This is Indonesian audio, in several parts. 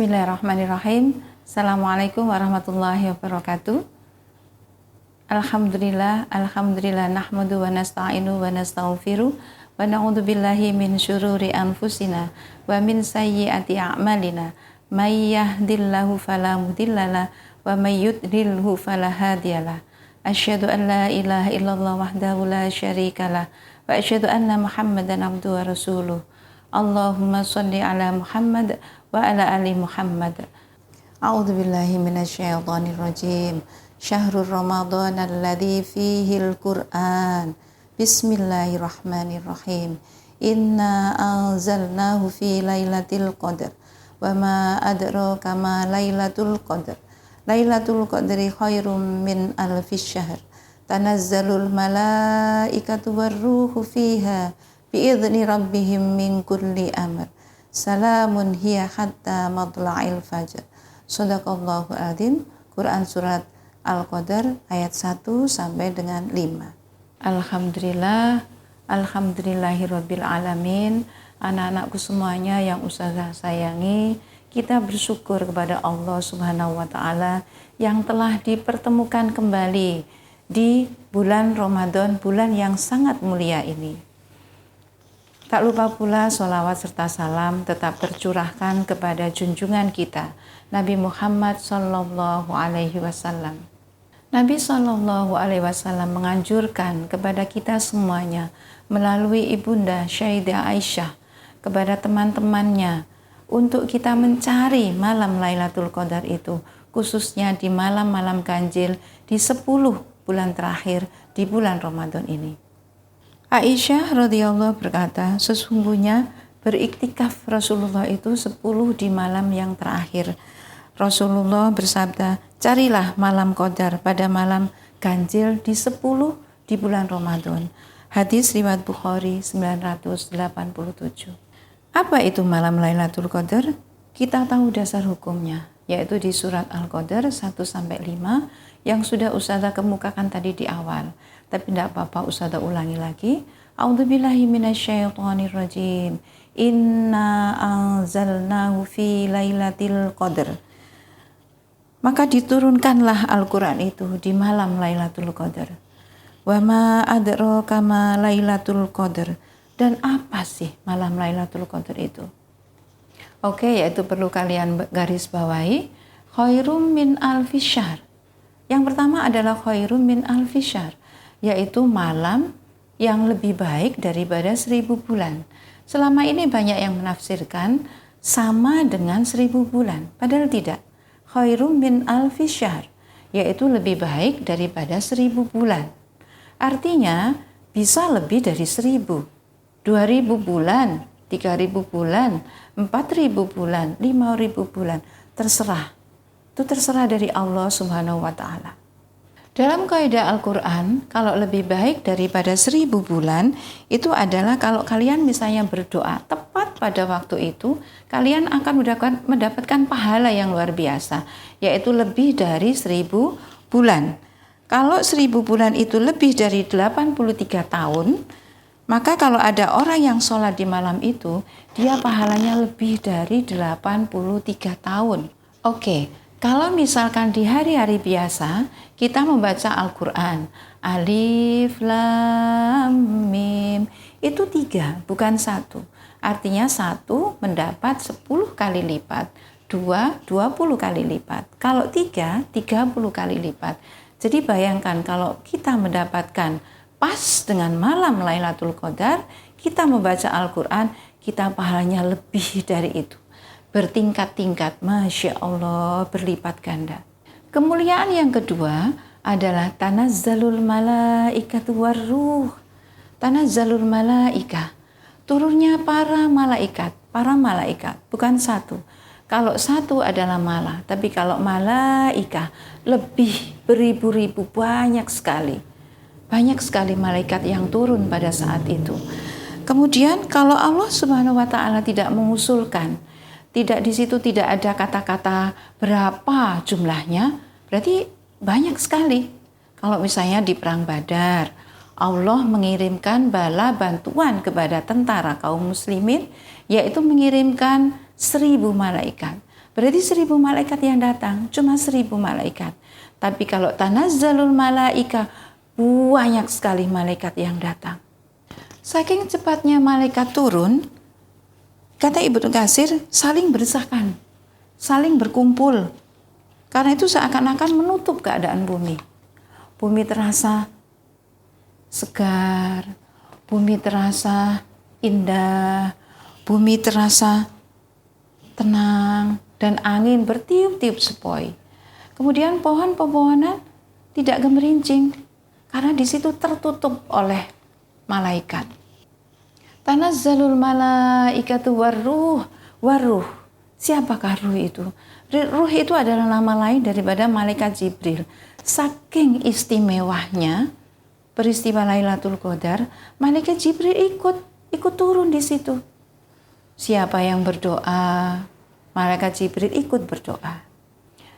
Bismillahirrahmanirrahim. Assalamualaikum warahmatullahi wabarakatuh. Alhamdulillah nahmadu wa nasta'inu wa nastaghfiru wa na'udzu billahi min syururi anfusina wa min sayyiati a'malina. May yahdihillahu fala mudhillalah wa may yudlilhu fala hadiyalah. Asyhadu an la ilaha illallah wahdahu la syarikalah wa asyhadu anna Muhammadan abduhu wa rasuluh. Allahumma shalli ala Muhammad wa ala ali Muhammad. A'udzu billahi minasyaitonir rajim. Syahrul Ramadan alladzi fihil Qur'an. Bismillahirrahmanirrahim. Inna anzalnahu fi lailatul qadar. Wa ma adraka ma lailatul qadar. Lailatul qadri khairum min alfis syahr. Tanazzalul malaikatu warruhu fiha bi'idzni rabbihim min kulli amr. Salamun hiya hatta matla'il fajr. Shadaqallahu adzim. Quran surat Al-Qadar ayat 1 sampai dengan 5. Alhamdulillahirabbil alamin. Anak-anakku semuanya yang Ustazah sayangi, kita bersyukur kepada Allah Subhanahu wa taala yang telah dipertemukan kembali di bulan Ramadan, bulan yang sangat mulia ini. Tak lupa pula sholawat serta salam tetap tercurahkan kepada junjungan kita, Nabi Muhammad Sallallahu Alaihi Wasallam. Nabi Sallallahu Alaihi Wasallam menganjurkan kepada kita semuanya melalui ibunda Sayyidah Aisyah kepada teman-temannya untuk kita mencari malam Lailatul Qadar itu, khususnya di malam-malam ganjil di 10 bulan terakhir di bulan Ramadan ini. Aisyah radhiyallahu berkata, sesungguhnya beriktikaf Rasulullah itu 10 di malam yang terakhir. Rasulullah bersabda, carilah malam qadar pada malam ganjil di 10 di bulan Ramadan. Hadis riwayat Bukhari 987. Apa itu malam Lailatul Qadar? Kita tahu dasar hukumnya, yaitu di surat Al-Qadar 1-5 yang sudah Ustazah kemukakan tadi di awal. Tapi tidak apa-apa, Ustazah ulangi lagi. A'udzubillahi minasyaitonirrajim. Inna anzalnahu fi lailatul qadar. Maka diturunkanlah Al-Quran itu di malam Lailatul Qadar. Wa ma adraka ma Lailatul Qadar. Dan apa sih malam Lailatul Qadar itu? Oke, yaitu perlu kalian garis bawahi. Khairum min alfi syahr. Yang pertama adalah khairum min alfi syahr, yaitu malam yang lebih baik daripada 1000 bulan. Selama ini banyak yang menafsirkan sama dengan 1000 bulan, padahal tidak. Khairum min alfi syahr, yaitu lebih baik daripada 1000 bulan. Artinya bisa lebih dari 1000, 2000 bulan, 3000 bulan, 4000 bulan, 5000 bulan, terserah. Itu terserah dari Allah Subhanahu wa taala. Dalam kaidah Al-Quran, kalau lebih baik daripada 1000 bulan, itu adalah kalau kalian misalnya berdoa tepat pada waktu itu, kalian akan mendapatkan pahala yang luar biasa, yaitu lebih dari 1000 bulan. Kalau 1000 bulan itu lebih dari 83 tahun, maka kalau ada orang yang sholat di malam itu, dia pahalanya lebih dari 83 tahun. Oke. Kalau misalkan di hari-hari biasa kita membaca Al-Quran, Alif, Lam, Mim, itu 3, bukan 1. Artinya 1 mendapat 10 kali lipat, 2, 20 kali lipat. Kalau 3, 30 kali lipat. Jadi bayangkan kalau kita mendapatkan pas dengan malam Lailatul Qadar, kita membaca Al-Quran, kita pahalanya lebih dari itu. Bertingkat-tingkat, Masya Allah, berlipat ganda. Kemuliaan yang kedua adalah tanazzalul malaikatu warruh. Tanazzalul malaika, turunnya para malaikat, bukan 1. Kalau 1 adalah malah, tapi kalau malaika lebih beribu-ribu, banyak sekali malaikat yang turun pada saat itu. Kemudian kalau Allah Subhanahu wa taala tidak mengusulkan, di situ tidak ada kata-kata berapa jumlahnya, berarti banyak sekali. Kalau misalnya di perang Badar, Allah mengirimkan bala bantuan kepada tentara kaum muslimin, yaitu mengirimkan 1000 malaikat. Berarti 1000 malaikat yang datang, cuma 1000 malaikat. Tapi kalau tanazzalul malaika, banyak sekali malaikat yang datang. Saking cepatnya malaikat turun, kata Ibnu Katsir, saling berdesakan, saling berkumpul. Karena itu seakan-akan menutup keadaan bumi. Bumi terasa segar, bumi terasa indah, bumi terasa tenang, dan angin bertiup-tiup sepoi. Kemudian pohon-pepohonan tidak gemerincing karena di situ tertutup oleh malaikat. Tanazzalul malaikatu waruh. Siapakah ruh itu? Ruh itu adalah nama lain daripada malaikat Jibril. Saking istimewanya peristiwa Lailatul Qadar, malaikat Jibril ikut turun di situ. Siapa yang berdoa, malaikat Jibril ikut berdoa.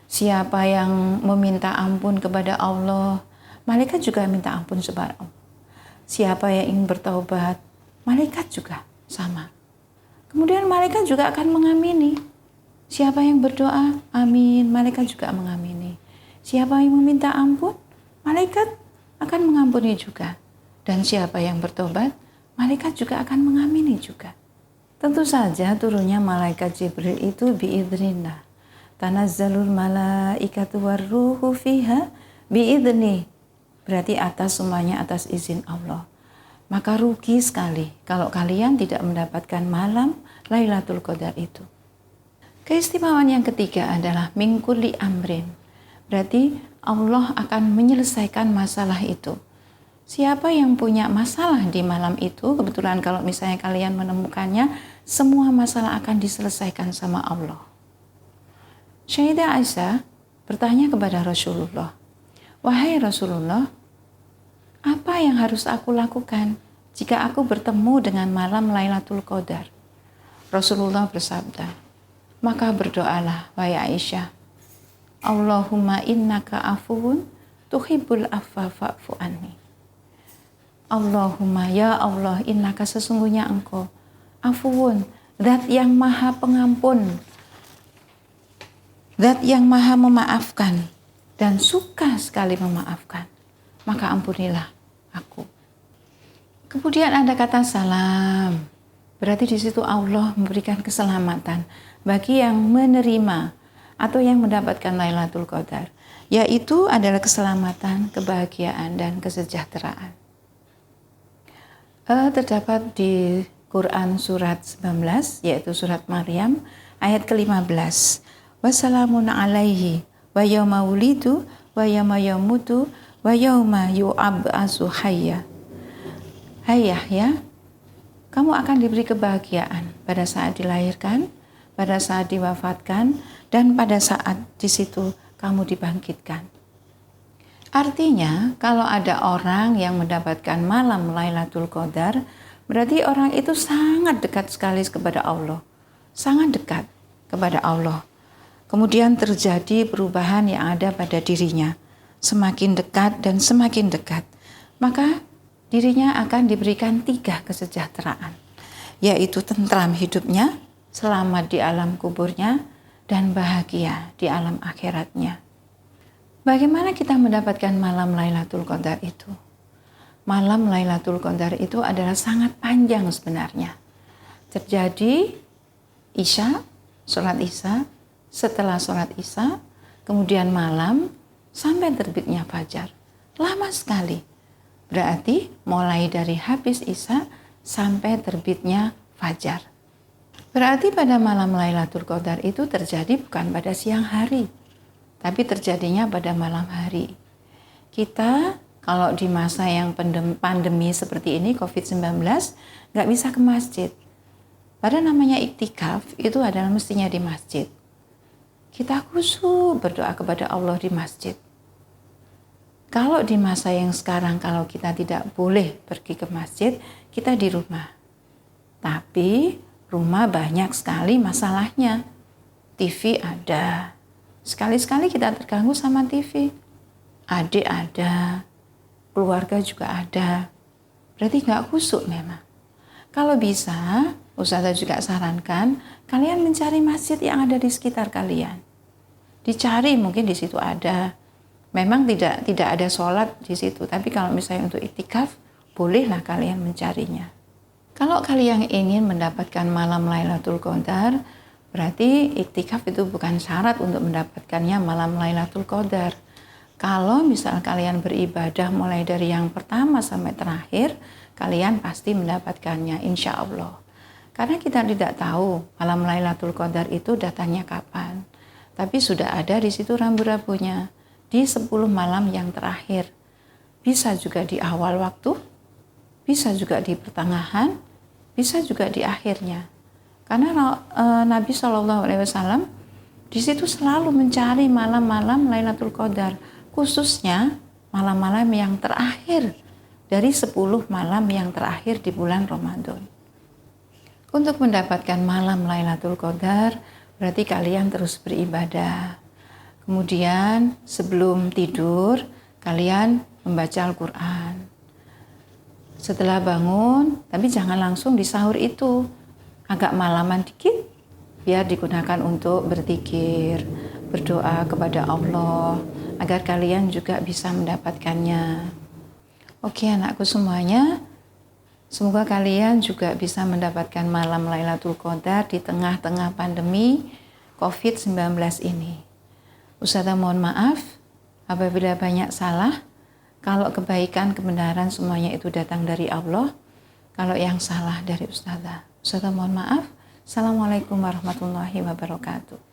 Siapa yang meminta ampun kepada Allah, malaikat juga minta ampun kepada Allah. Siapa yang ingin bertaubat, malaikat juga sama. Kemudian malaikat juga akan mengamini. Siapa yang berdoa, amin, malaikat juga mengamini. Siapa yang meminta ampun, malaikat akan mengampuni juga. Dan siapa yang bertobat, malaikat juga akan mengamini juga. Tentu saja turunnya malaikat Jibril itu biidznillah. Tanazzalul malaikatu warruhu fiha biidzni. Berarti semuanya atas izin Allah. Maka rugi sekali kalau kalian tidak mendapatkan malam Lailatul Qadar itu. Keistimewaan yang ketiga adalah min kulli amrin. Berarti Allah akan menyelesaikan masalah itu. Siapa yang punya masalah di malam itu, kebetulan kalau misalnya kalian menemukannya, semua masalah akan diselesaikan sama Allah. Sayyidah Aisyah bertanya kepada Rasulullah, "Wahai Rasulullah, apa yang harus aku lakukan jika aku bertemu dengan malam Lailatul Qadar?" Rasulullah bersabda, "Maka berdoalah, wahai Aisyah, Allahumma innaka afuwun tuhibbul afwa fa'fu anni." Allahumma, ya Allah, innaka, sesungguhnya engkau afuwun, zat yang maha pengampun, zat yang maha memaafkan dan suka sekali memaafkan, maka ampunilah aku. Kemudian ada kata salam. Berarti di situ Allah memberikan keselamatan bagi yang menerima atau yang mendapatkan Lailatul Qadar, yaitu adalah keselamatan, kebahagiaan, dan kesejahteraan. Terdapat di Quran surat 19, yaitu surat Maryam, ayat ke-15. Wassalamun alaihi wa yawma wulidu wa yawma yamutu wa yawma yu'ab'asu hayya. Hai Yahya, kamu akan diberi kebahagiaan pada saat dilahirkan, pada saat diwafatkan, dan pada saat di situ kamu dibangkitkan. Artinya, kalau ada orang yang mendapatkan malam Lailatul Qadar, berarti orang itu sangat dekat sekali kepada Allah. Sangat dekat kepada Allah. Kemudian terjadi perubahan yang ada pada dirinya. Semakin dekat dan semakin dekat. Maka dirinya akan diberikan 3 kesejahteraan. Yaitu tentram hidupnya, selamat di alam kuburnya, dan bahagia di alam akhiratnya. Bagaimana kita mendapatkan malam Lailatul Qadar itu? Malam Lailatul Qadar itu adalah sangat panjang sebenarnya. Terjadi Isya, sholat Isya, setelah sholat Isya, kemudian malam, sampai terbitnya fajar. Lama sekali. Berarti mulai dari habis Isya sampai terbitnya fajar. Berarti pada malam Lailatul Qadar itu terjadi bukan pada siang hari, tapi terjadinya pada malam hari. Kita kalau di masa yang pandemi seperti ini, COVID-19, nggak bisa ke masjid. Pada namanya iktikaf, itu adalah mestinya di masjid. Kita khusyuk berdoa kepada Allah di masjid. Kalau di masa yang sekarang, kalau kita tidak boleh pergi ke masjid, kita di rumah. Tapi rumah banyak sekali masalahnya. TV ada. Sekali-sekali kita terganggu sama TV. Adik ada. Keluarga juga ada. Berarti nggak khusyuk memang. Kalau bisa, Ustazah juga sarankan, kalian mencari masjid yang ada di sekitar kalian. Dicari, mungkin di situ ada. Memang tidak ada sholat di situ, tapi kalau misalnya untuk iktikaf, bolehlah kalian mencarinya. Kalau kalian ingin mendapatkan malam Lailatul Qadar, berarti iktikaf itu bukan syarat untuk mendapatkannya malam Lailatul Qadar. Kalau misal kalian beribadah mulai dari yang pertama sampai terakhir, kalian pasti mendapatkannya, insya Allah. Karena kita tidak tahu malam Lailatul Qadar itu datangnya kapan. Tapi sudah ada di situ rambu-rambunya. Di 10 malam yang terakhir. Bisa juga di awal waktu, bisa juga di pertengahan, bisa juga di akhirnya. Karena Nabi SAW di situ selalu mencari malam-malam Lailatul Qadar, khususnya malam-malam yang terakhir dari 10 malam yang terakhir di bulan Ramadan. Untuk mendapatkan malam Lailatul Qadar, berarti kalian terus beribadah. Kemudian sebelum tidur, kalian membaca Al-Quran. Setelah bangun, tapi jangan langsung di sahur itu. Agak malaman dikit, biar digunakan untuk berzikir, berdoa kepada Allah, agar kalian juga bisa mendapatkannya. Oke anakku semuanya, semoga kalian juga bisa mendapatkan malam Lailatul Qadar di tengah-tengah pandemi COVID-19 ini. Ustazah mohon maaf apabila banyak salah. Kalau kebaikan, kebenaran semuanya itu datang dari Allah. Kalau yang salah dari Ustazah. Ustazah mohon maaf. Assalamualaikum warahmatullahi wabarakatuh.